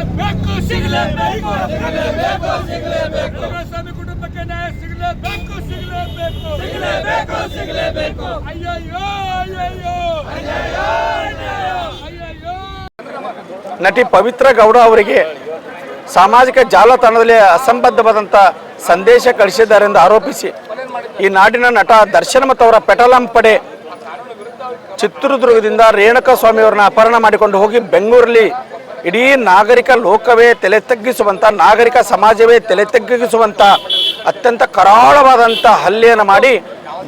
ಸಿಗಲೇಬೇಕು ಸಿಗಲೇಬೇಕು ಸಿಗಲೇಬೇಕು ಸಿಗಲೇಬೇಕು ಕುಮಾರಸ್ವಾಮಿ ಕುಟುಂಬಕ್ಕೆ ನ್ಯಾಯ ಸಿಗಲೇಬೇಕು ಸಿಗಲೇಬೇಕು ಸಿಗಲೇಬೇಕು ಸಿಗಲೇಬೇಕು ಅಯ್ಯಯ್ಯೋ ಅಯ್ಯಯ್ಯೋ ಅಯ್ಯಯ್ಯೋ ಅಯ್ಯಯ್ಯೋ ನಟಿ ಪವಿತ್ರ ಗೌಡ ಅವರಿಗೆ ಸಾಮಾಜಿಕ ಜಾಲತಾಣದಲ್ಲಿ ಅಸಂಬದ್ಧವಾದಂಥ ಸಂದೇಶ ಕಳಿಸಿದ್ದಾರೆ ಎಂದು ಆರೋಪಿಸಿ ಈ ನಾಡಿನ ನಟ ದರ್ಶನ್ ಮತ್ತು ಅವರ ಪೆಟಲಂ ಪಡೆ ಚಿತ್ರದುರ್ಗದಿಂದ ರೇಣುಕಾ ಸ್ವಾಮಿಯವರನ್ನ ಅಪಹರಣ ಮಾಡಿಕೊಂಡು ಹೋಗಿ ಬೆಂಗಳೂರಲ್ಲಿ ಇಡೀ ನಾಗರಿಕ ಲೋಕವೇ ತಲೆ ತಗ್ಗಿಸುವಂಥ ನಾಗರಿಕ ಸಮಾಜವೇ ತಲೆ ತಗ್ಗಿಸುವಂಥ ಅತ್ಯಂತ ಕರಾಳವಾದಂಥ ಹಲ್ಲೆಯನ್ನು ಮಾಡಿ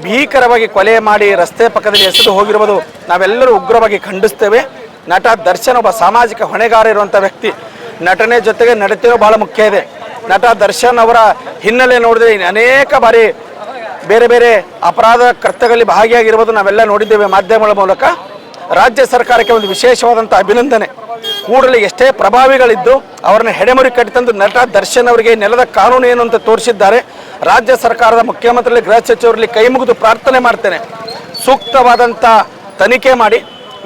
ಭೀಕರವಾಗಿ ಕೊಲೆ ಮಾಡಿ ರಸ್ತೆ ಪಕ್ಕದಲ್ಲಿ ಎಸೆದು ಹೋಗಿರುವುದು ನಾವೆಲ್ಲರೂ ಉಗ್ರವಾಗಿ ಖಂಡಿಸ್ತೇವೆ. ನಟ ದರ್ಶನ್ ಒಬ್ಬ ಸಾಮಾಜಿಕ ಹೊಣೆಗಾರ ಇರುವಂಥ ವ್ಯಕ್ತಿ. ನಟನೆ ಜೊತೆಗೆ ನಡತೆಯೂ ಭಾಳ ಮುಖ್ಯ ಇದೆ. ನಟ ದರ್ಶನ್ ಅವರ ಹಿನ್ನೆಲೆ ನೋಡಿದ್ರೆ ಅನೇಕ ಬಾರಿ ಬೇರೆ ಬೇರೆ ಅಪರಾಧ ಕೃತ್ಯಗಳಲ್ಲಿ ಭಾಗಿಯಾಗಿರುವುದು ನಾವೆಲ್ಲ ನೋಡಿದ್ದೇವೆ ಮಾಧ್ಯಮಗಳ ಮೂಲಕ. ರಾಜ್ಯ ಸರ್ಕಾರಕ್ಕೆ ಒಂದು ವಿಶೇಷವಾದಂಥ ಅಭಿನಂದನೆ. ಕೂಡಲೇ ಎಷ್ಟೇ ಪ್ರಭಾವಿಗಳಿದ್ದು ಅವರನ್ನ ಹೆಡೆಮುರಿ ಕಟ್ಟಿತಂದು ನಟ ದರ್ಶನ್ ಅವರಿಗೆ ನೆಲದ ಕಾನೂನು ಏನು ಅಂತ ತೋರಿಸಿದ್ದಾರೆ. ರಾಜ್ಯ ಸರ್ಕಾರದ ಮುಖ್ಯಮಂತ್ರಿ ಗೃಹ ಸಚಿವರಲ್ಲಿ ಕೈ ಮುಗಿದು ಪ್ರಾರ್ಥನೆ ಮಾಡ್ತೇನೆ, ಸೂಕ್ತವಾದಂಥ ತನಿಖೆ ಮಾಡಿ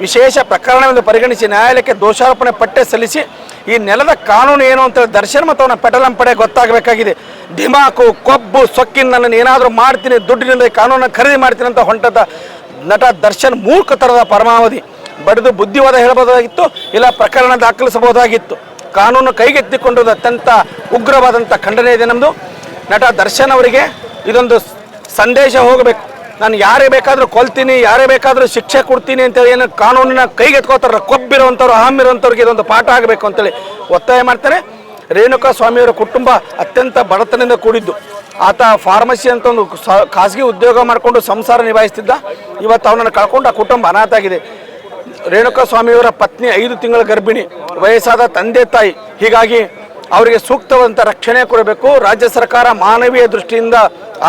ವಿಶೇಷ ಪ್ರಕರಣವನ್ನು ಪರಿಗಣಿಸಿ ನ್ಯಾಯಾಲಯಕ್ಕೆ ದೋಷಾರೋಪಣೆ ಪಟ್ಟಿ ಸಲ್ಲಿಸಿ ಈ ನೆಲದ ಕಾನೂನು ಏನು ಅಂತ ದರ್ಶನ್ ಮತ್ತು ಅವನ ಪೆಟಲಂ ಪಡೆ ಗೊತ್ತಾಗಬೇಕಾಗಿದೆ. ಧಿಮಾಕು ಕೊಬ್ಬು ಸೊಕ್ಕಿನ ನನ್ನನ್ನು ಏನಾದರೂ ಮಾಡ್ತೀನಿ, ದುಡ್ಡಿನಿಂದ ಕಾನೂನನ್ನು ಖರೀದಿ ಮಾಡ್ತೀನಿ ಅಂತ ಹೊಂಟದ ನಟ ದರ್ಶನ್ ಮೂರ್ಖತನದ ಪರಮಾವಧಿ. ಬಡಿದು ಬುದ್ಧಿವಾದ ಹೇಳಬಹುದಾಗಿತ್ತು, ಇಲ್ಲ ಪ್ರಕರಣ ದಾಖಲಿಸಬಹುದಾಗಿತ್ತು. ಕಾನೂನು ಕೈಗೆತ್ತಿಕೊಂಡು ಅತ್ಯಂತ ಉಗ್ರವಾದಂಥ ಖಂಡನೆ ಇದೆ ನಮ್ಮದು. ನಟ ದರ್ಶನ್ ಅವರಿಗೆ ಇದೊಂದು ಸಂದೇಶ ಹೋಗಬೇಕು. ನಾನು ಯಾರೇ ಬೇಕಾದರೂ ಕೊಲ್ತೀನಿ, ಯಾರೇ ಬೇಕಾದರೂ ಶಿಕ್ಷೆ ಕೊಡ್ತೀನಿ ಅಂತೇಳಿ ಏನು ಕಾನೂನಿನ ಕೈಗೆತ್ಕೋತಾರಲ್ಲ, ಕೊಬ್ಬಿರುವಂಥವ್ರು ಅಹಮ್ಮಿರುವಂಥವ್ರಿಗೆ ಇದೊಂದು ಪಾಠ ಆಗಬೇಕು ಅಂತೇಳಿ ಒತ್ತಾಯ ಮಾಡ್ತಾರೆ. ರೇಣುಕಾ ಸ್ವಾಮಿಯವರ ಕುಟುಂಬ ಅತ್ಯಂತ ಬಡತನದಿಂದ ಕೂಡಿದ್ದು. ಆತ ಫಾರ್ಮಸಿ ಅಂತ ಒಂದು ಖಾಸಗಿ ಉದ್ಯೋಗ ಮಾಡಿಕೊಂಡು ಸಂಸಾರ ನಿಭಾಯಿಸ್ತಿದ್ದ. ಇವತ್ತು ಅವನನ್ನು ಕಳ್ಕೊಂಡು ಆ ಕುಟುಂಬ ಅನಾಥ ಆಗಿದೆ. ರೇಣುಕಾ ಸ್ವಾಮಿಯವರ ಪತ್ನಿ 5 ತಿಂಗಳ ಗರ್ಭಿಣಿ, ವಯಸ್ಸಾದ ತಂದೆ ತಾಯಿ. ಹೀಗಾಗಿ ಅವರಿಗೆ ಸೂಕ್ತವಾದಂಥ ರಕ್ಷಣೆ ಕೊಡಬೇಕು. ರಾಜ್ಯ ಸರ್ಕಾರ ಮಾನವೀಯ ದೃಷ್ಟಿಯಿಂದ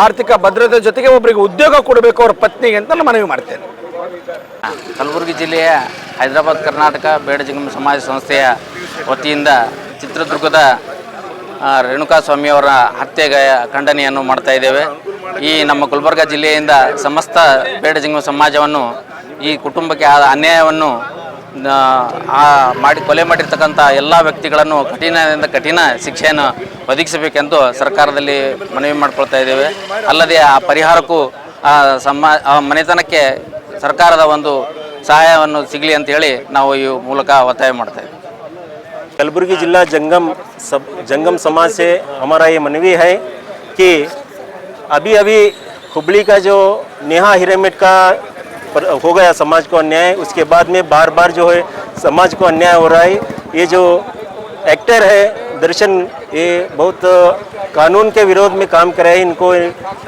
ಆರ್ಥಿಕ ಭದ್ರತೆ ಜೊತೆಗೆ ಒಬ್ಬರಿಗೆ ಉದ್ಯೋಗ ಕೊಡಬೇಕು ಅವರ ಪತ್ನಿಗೆ ಅಂತ ನಾನು ಮನವಿ ಮಾಡ್ತೇನೆ. ಕಲಬುರಗಿ ಜಿಲ್ಲೆಯ ಹೈದರಾಬಾದ್ ಕರ್ನಾಟಕ ಬೇಡ ಜಂಗಮ ಸಮಾಜ ಸಂಸ್ಥೆಯ ವತಿಯಿಂದ ಚಿತ್ರದುರ್ಗದ ರೇಣುಕಾ ಸ್ವಾಮಿಯವರ ಹತ್ಯೆಗೆ ಖಂಡನೆಯನ್ನು ಮಾಡ್ತಾ ಇದ್ದೇವೆ. ಈ ನಮ್ಮ ಗುಲ್ಬರ್ಗ ಜಿಲ್ಲೆಯಿಂದ ಸಮಸ್ತ ಬೇಡ ಜಂಗಮ ಸಮಾಜವನ್ನು ಈ ಕುಟುಂಬಕ್ಕೆ ಆದ ಅನ್ಯಾಯವನ್ನು ಕೊಲೆ ಮಾಡಿರ್ತಕ್ಕಂಥ ಎಲ್ಲ ವ್ಯಕ್ತಿಗಳನ್ನು ಕಠಿಣದಿಂದ ಕಠಿಣ ಶಿಕ್ಷೆಯನ್ನು ಒದಗಿಸಬೇಕೆಂದು ಸರ್ಕಾರದಲ್ಲಿ ಮನವಿ ಮಾಡ್ಕೊಳ್ತಾ ಇದ್ದೇವೆ. ಅಲ್ಲದೆ ಆ ಪರಿಹಾರಕ್ಕೂ ಮನೆತನಕ್ಕೆ ಸರ್ಕಾರದ ಒಂದು ಸಹಾಯವನ್ನು ಸಿಗಲಿ ಅಂತ ಹೇಳಿ ನಾವು ಈ ಮೂಲಕ ಒತ್ತಾಯ ಮಾಡ್ತಾ ಇದ್ದೀವಿ. कलबुर्गी जिला जंगम समाज से हमारा ये मनवी है कि अभी हुबली का जो नेहा हिरेमठ का हो गया समाज को अन्याय, उसके बाद में बार बार जो है समाज को अन्याय हो रहा है. ये जो एक्टर है दर्शन, ये बहुत कानून के विरोध में काम कर रहे हैं. इनको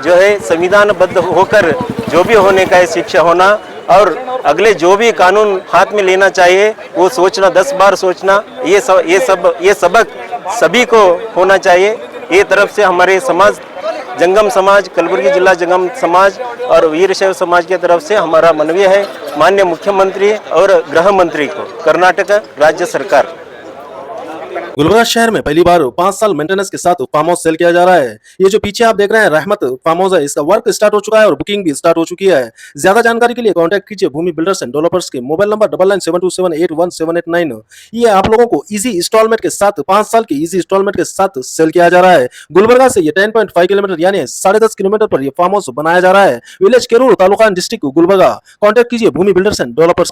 जो है संविधानबद्ध होकर जो भी होने का है शिक्षा होना, और अगले जो भी कानून हाथ में लेना चाहिए वो सोचना, 10 बार सोचना, ये सबक सभी को होना चाहिए. ये तरफ से हमारे समाज जंगम समाज, कलबुर्गी जिला जंगम समाज और वीरशैव समाज की तरफ से हमारा मनवी है माननीय मुख्यमंत्री और गृह मंत्री को, कर्नाटक राज्य सरकार। गुलबर्गा शहर में पहली बार 5 साल मेंटेनेंस के साथ फार्म हाउस सेल किया जा रहा है। ये जो पीछे आप देख रहे हैं रहमत फार्म हाउस है, इसका वर्क स्टार्ट हो चुका है और बुकिंग भी स्टार्ट हो चुकी है। ज्यादा जानकारी के लिए कांटेक्ट कीजिए भूमि बिल्डर्स एंड डेवलपर्स के मोबाइल नंबर 9972781789। ये आप लोगों को इजी इंस्टॉलमेंट के साथ 5 साल की इजी इंस्टॉलमेंट के साथ सेल किया जा रहा है। गुलबर्गा से ये 10.5 किलोमीटर यानी 10.5 किलोमीटर पर ये फार्म हाउस बनाया जा रहा है। Village केरूर, taluka district Gulbarga. Contact कीजिए भूमि बिल्डर्स एंड डेवलपर्स।